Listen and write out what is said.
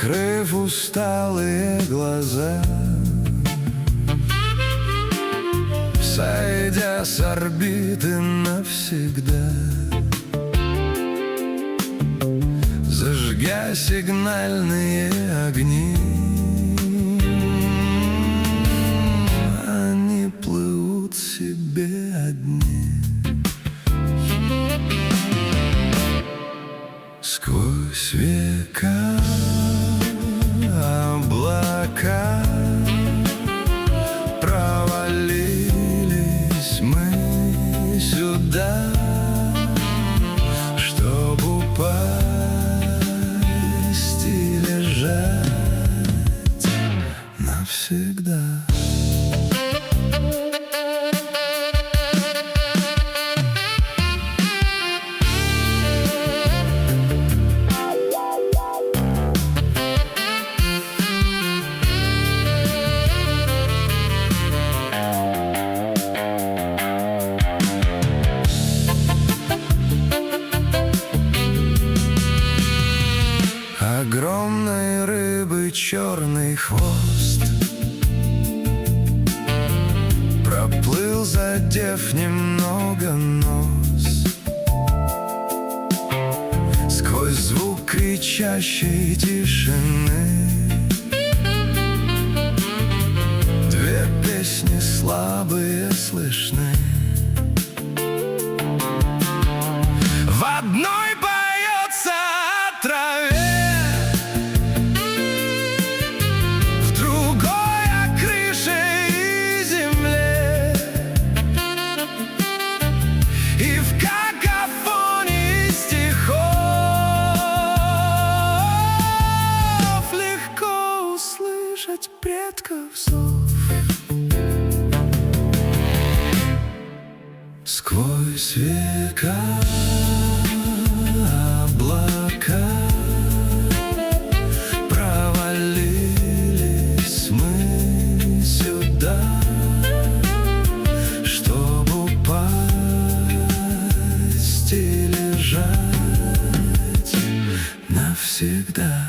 Закрыв усталые глаза, сойдя с орбиты навсегда, зажгя сигнальные огни, они плывут себе одни. Сквозь века облака провалились мы сюда, чтоб упасть и лежать навсегда. Огромной рыбы черный хвост проплыл, задев немного нос. Сквозь звук кричащей тишины две песни слабые слышны. В одной поется о траве, в другой о крыше и земле, и в какофонии стихов легко услышать предков зов. Сквозь века облака провалились мы сюда, чтоб упасть и лежать навсегда.